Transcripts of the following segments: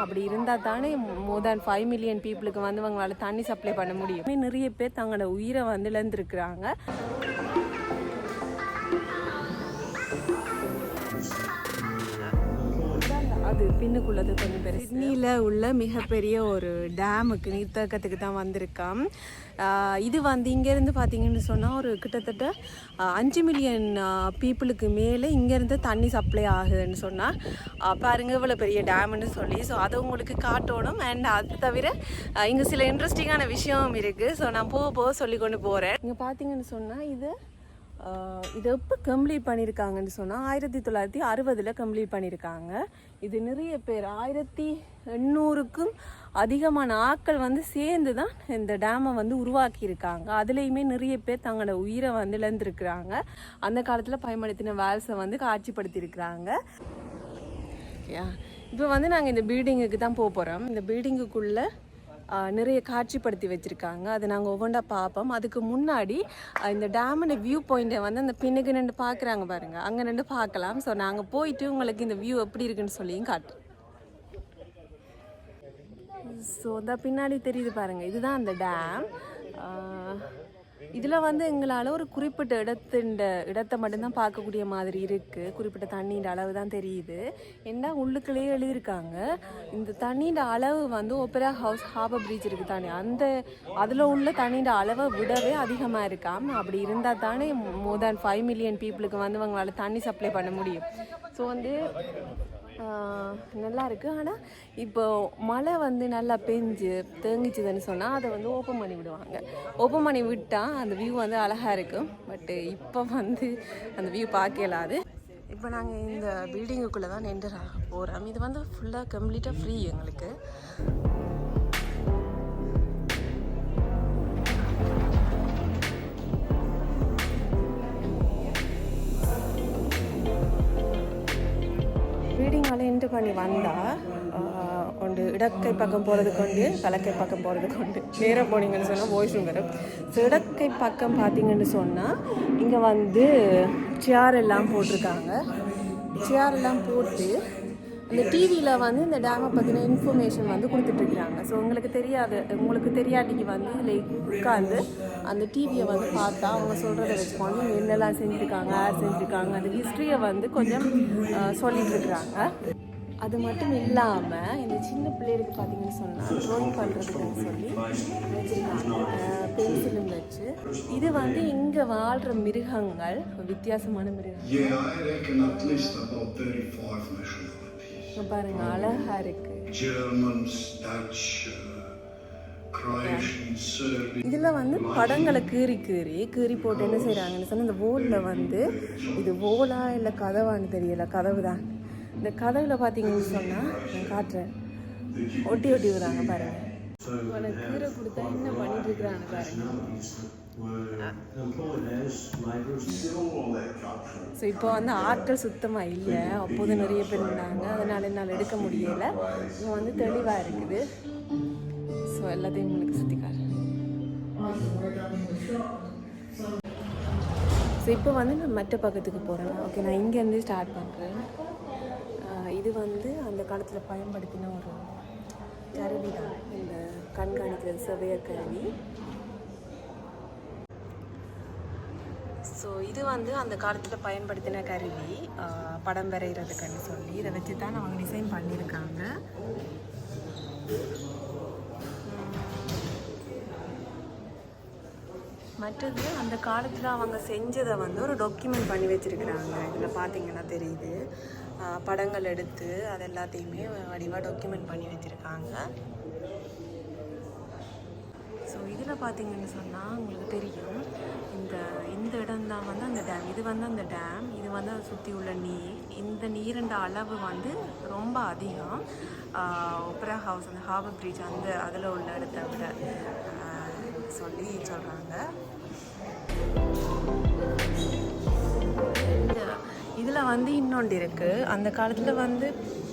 அப்படி இருந்தால் தானே மோர் தேன் 5 மில்லியன் பீப்புளுக்கு வந்து அவங்களால தண்ணி சப்ளை பண்ண முடியும். நிறைய பேர் தங்களோட உயிரை வந்து இழந்திருக்கிறாங்க. அது பின்னுக்குள்ளது கொஞ்சம் பெரிய சிட்னியில் உள்ள மிகப்பெரிய ஒரு டேமுக்கு நீர்த்தக்கத்துக்கு தான் வந்திருக்கான். இது வந்து இங்கேருந்து பார்த்தீங்கன்னு சொன்னால் ஒரு கிட்டத்தட்ட 5 மில்லியன் பீப்புளுக்கு மேலே இங்கேருந்து தண்ணி சப்ளை ஆகுதுன்னு சொன்னால் பாருங்கள் இவ்வளோ பெரிய டேம்னு சொல்லி. ஸோ அதை உங்களுக்கு காட்டணும். அண்ட் அது தவிர இங்கே சில இன்ட்ரெஸ்டிங்கான விஷயம் இருக்குது. ஸோ நான் போக சொல்லி கொண்டு போகிறேன். இங்கே பார்த்தீங்கன்னு சொன்னால் இது எப்போ கம்ப்ளீட் பண்ணியிருக்காங்கன்னு சொன்னால் 1960 கம்ப்ளீட் பண்ணியிருக்காங்க. இது நிறைய பேர் 1800க்கும் அதிகமான ஆட்கள் வந்து சேர்ந்து தான் இந்த டேமை வந்து உருவாக்கியிருக்காங்க. அதுலேயுமே நிறைய பேர் தங்களோட உயிரை வந்து இழந்திருக்கிறாங்க. அந்த காலத்தில் பயன்படுத்தின வேல்ஸை வந்து காட்சிப்படுத்தியிருக்கிறாங்க. இப்போ வந்து நாங்கள் இந்த பில்டிங்குக்கு தான் போகிறோம். இந்த பில்டிங்குக்குள்ளே நிறைய காட்சிப்படுத்தி வச்சுருக்காங்க. அதை நாங்கள் ஒவ்வொன்றா பார்ப்போம். அதுக்கு முன்னாடி இந்த டேமோட வியூ பாயிண்ட்டை வந்து அந்த பின்னுக்கு நின்று பார்க்குறாங்க பாருங்கள், அங்கே நின்று பார்க்கலாம். ஸோ நாங்கள் போயிட்டு உங்களுக்கு இந்த வியூ எப்படி இருக்குன்னு சொல்லியும் காட்டுறோம். ஸோ இந்த பின்னாடி தெரியுது பாருங்கள், இதுதான் அந்த டேம். இதில் வந்து எங்களால் ஒரு குறிப்பிட்ட இடத்தை மட்டும்தான் பார்க்கக்கூடிய மாதிரி இருக்குது. குறிப்பிட்ட தண்ணியோட அளவு தான் தெரியுது. ஏன்னா உள்ளுக்குள்ளேயே எழுதியிருக்காங்க இந்த தண்ணியோட அளவு வந்து ஒப்பரா ஹவுஸ் ஹார்பர் பிரிட்ஜ் இருக்குது தானே, அதில் உள்ள தண்ணியோட அளவை விடவே அதிகமாக இருக்காம். அப்படி இருந்தால் தானே மோர் தேன் 5 மில்லியன் பீப்புளுக்கு வந்து அவங்களால தண்ணி சப்ளை பண்ண முடியும். ஸோ வந்து நல்லா இருக்குது. ஆனால் இப்போ மழை வந்து நல்லா பெஞ்சு தேங்கிச்சுதுன்னு சொன்னால் அதை வந்து ஓப்பன் பண்ணி விடுவாங்க. ஓப்பன் பண்ணி விட்டால் அந்த வியூ வந்து அழகாக இருக்கும். பட்டு இப்போ வந்து அந்த வியூ பார்க்கலாது. இப்போ நாங்கள் இந்த பில்டிங்குக்குள்ளே தான் என்டர் ஆக போகிறோம். இது வந்து ஃபுல்லாக கம்ப்ளீட்டாக ஃப்ரீ எங்களுக்கு. பில்டிங்கால் என்ட்ரு பண்ணி வந்தால் கொண்டு இடக்கை பக்கம் போகிறதுக்கு உண்டு, வலக்கை பக்கம் போகிறதுக்கு உண்டு. நேராக போனீங்கன்னு சொன்னால் வாஷ்ரூம் வரும். ஸோ இடக்கை பக்கம் பார்த்தீங்கன்னு சொன்னால் இங்கே வந்து சேர் எல்லாம் போட்டிருக்காங்க. சேர் எல்லாம் போட்டு அந்த டிவியில் வந்து இந்த டேமை பற்றின இன்ஃபர்மேஷன் வந்து கொடுத்துட்ருக்குறாங்க. ஸோ உங்களுக்கு தெரியாட்டிக்கு வந்து இதில் உட்காந்து அந்த டிவியை வந்து பார்த்தா அவங்க சொல்கிறத வச்சுக்கோங்க, என்னெல்லாம் செஞ்சுருக்காங்க, யார் செஞ்சுருக்காங்க, அந்த ஹிஸ்ட்ரியை வந்து கொஞ்சம் சொல்லிகிட்ருக்குறாங்க. அது மட்டும் இல்லாமல் இந்த சின்ன பிள்ளைகளுக்கு பார்த்தீங்கன்னு சொன்னால் ட்ராயிங் பண்ணுறதுக்குன்னு சொல்லி வச்சுருக்காங்க, பென்சிலும் வச்சு. இது வந்து இங்கே வாழ்கிற மிருகங்கள், வித்தியாசமான மிருகங்கள் பாருங்க, அழகா இருக்கு. இதுல வந்து படங்களை கீறி போட்டு என்ன செய்யறாங்கன்னு சொன்னா, இந்த வோல்ல வந்து இது வோலா இல்ல கதவான்னு தெரியல, கதவு தான். இந்த கதவுல பாத்தீங்கன்னு சொன்னா நான் காட்டுறேன், ஒட்டி விடுறாங்க பாருங்க. கீரை கொடுத்தா என்ன பண்ணிட்டு இருக்கிறாங்க பாருங்க. ஸோ இப்போ வந்து ஆட்கள் சுத்தமாக இல்லை, அப்போது நிறைய பேர் இருந்தாங்க, அதனால் என்னால் எடுக்க முடியலை. இப்போ வந்து தெளிவாக இருக்குது. ஸோ எல்லாத்தையும் உங்களுக்கு சுற்றி காட்டுறேன். ஸோ இப்போ வந்து நான் மற்ற பக்கத்துக்கு போகிறேன். ஓகே, நான் இங்கேருந்து ஸ்டார்ட் பண்ணுறேன். இது வந்து அந்த காலத்தில் பயன்படுத்தின ஒரு கருவி தான், இந்த கண்காணிக்கிறது, செவ்வியர் கருவி. ஸோ இது வந்து அந்த காலத்தில் பயன்படுத்தின கருவி, படம் வரைகிறதுக்குன்னு சொல்லி இதை வச்சு தான் அவங்க டிசைன் பண்ணியிருக்காங்க. மற்றது அந்த காலத்தில் அவங்க செஞ்சதை வந்து ஒரு டாக்குமெண்ட் பண்ணி வச்சுருக்கிறாங்க. இதில் பார்த்தீங்கன்னா தெரியுது, படங்கள் எடுத்து அது எல்லாத்தையுமே வடிவாக டாக்குமெண்ட் பண்ணி வச்சுருக்காங்க. ஸோ இதில் பார்த்தீங்கன்னு சொன்னால் உங்களுக்கு தெரியும், இந்த இடம் தான் வந்து அந்த டேம். இது வந்து அந்த டேம், இது வந்து அதை சுற்றி உள்ள நீர். இந்த நீரின் அளவு வந்து ரொம்ப அதிகம். ஒப்பரா ஹவுஸ், அந்த ஹார்பர் பிரிட்ஜ் அதில் உள்ள இடத்த விட சொல்கிறாங்க. இதில் வந்து இன்னொன்று இருக்குது, அந்த காலத்தில் வந்து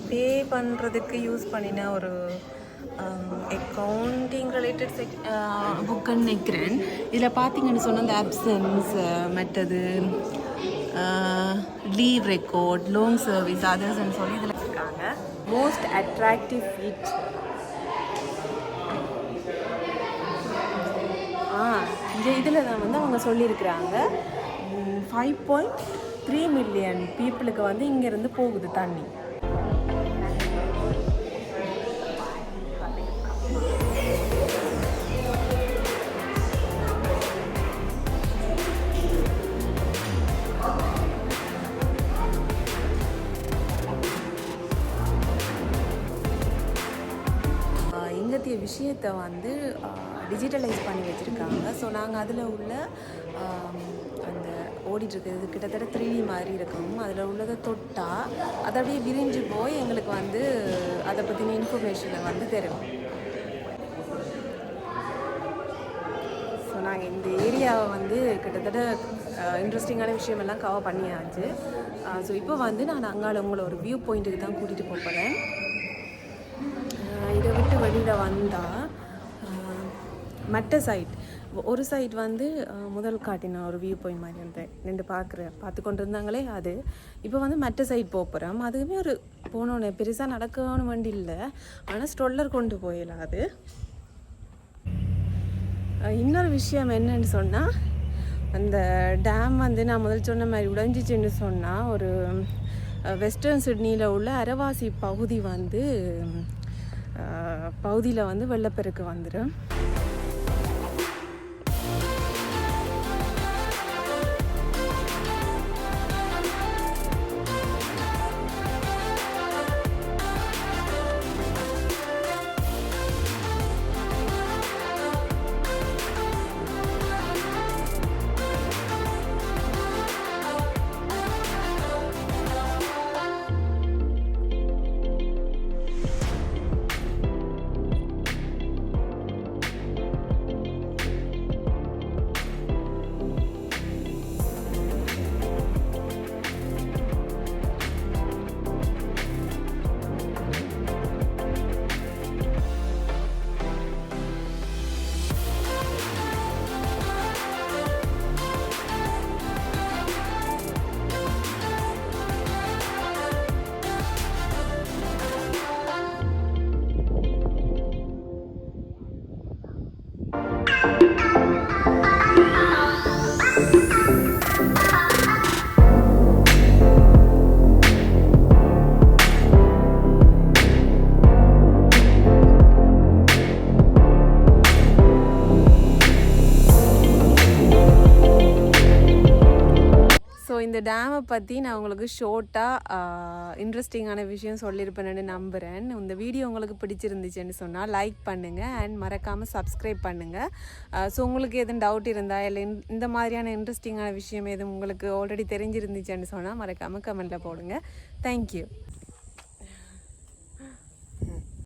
பே பண்ணுறதுக்கு யூஸ் பண்ணின ஒரு அக்கௌண்டிங் ரிலேட்டட் புக்குன்னு நினைக்கிறேன். இதில் பார்த்தீங்கன்னு சொன்னால் அந்த ஆப்சன்ஸ், மற்றது லீவ் ரெக்கார்ட், லோன் சர்வீஸ், அதர்ஸ்ன்னு சொல்லி இதில் இருக்காங்க. Most attractive feature. இதில் தான் வந்து அவங்க சொல்லியிருக்கிறாங்க 5.3 மில்லியன் பீப்புளுக்கு வந்து இங்கேருந்து போகுது தண்ணி. இங்கத்திய விஷயத்தை வந்து டிஜிட்டலைஸ் பண்ணி வச்சுருக்காங்க. ஸோ நாங்கள் அதில் உள்ள அந்த ஓடிட்டுருக்குது கிட்டத்தட்ட 3D மாதிரி இருக்கும். அதில் உள்ளதை தொட்டால் அதை அப்படியே விரிஞ்சு போய் எங்களுக்கு வந்து அதை பற்றின இன்ஃபர்மேஷனை வந்து தரும். ஸோ நாங்கள் இந்த ஏரியாவை வந்து கிட்டத்தட்ட இன்ட்ரெஸ்டிங்கான விஷயமெல்லாம் கவர் பண்ணியாச்சு. ஸோ இப்போ வந்து நான் அங்கால உங்களை ஒரு வியூ பாயிண்ட்டுக்கு தான் கூட்டிகிட்டு போகிறேன். இதை விட்டு வெளியில் வந்தால் மற்ற சைட் ஒரு சைட் வந்து முதல் காட்டின ஒரு வியூ பாயிண்ட் மாதிரி இருந்தேன் நின்று பார்த்து கொண்டு இருந்தாங்களே அது. இப்போ வந்து மற்ற சைட் போகிறோம். அதுவுமே ஒரு போனோன்னே பெருசாக நடக்கணும் வண்டி இல்லை, ஆனால் ஸ்ட்ரோலர் கொண்டு போயிடலாம். அது இன்னொரு விஷயம் என்னன்னு சொன்னால், அந்த டேம் வந்து நான் முதல் சொன்ன மாதிரி உடைஞ்சிச்சுன்னு சொன்னால் ஒரு வெஸ்டர்ன் சிட்னியில் உள்ள அரவாசி பகுதி வந்து பகுதியில் வந்து வெள்ளப்பெருக்கு வந்துடும். இந்த டேமை பற்றி நான் உங்களுக்கு ஷார்ட்டாக இன்ட்ரெஸ்டிங்கான விஷயம் சொல்லியிருப்பேன்னு நம்புகிறேன். இந்த வீடியோ உங்களுக்கு பிடிச்சிருந்துச்சுன்னு சொன்னால் லைக் பண்ணுங்கள் அண்ட் மறக்காமல் சப்ஸ்கிரைப் பண்ணுங்கள். ஸோ உங்களுக்கு எதுவும் டவுட் இருந்தால் இல்லை இந்த மாதிரியான இன்ட்ரெஸ்டிங்கான விஷயம் எதுவும் உங்களுக்கு ஆல்ரெடி தெரிஞ்சிருந்துச்சுன்னு சொன்னால் மறக்காமல் கமெண்ட்டில் போடுங்க. தேங்க்யூ.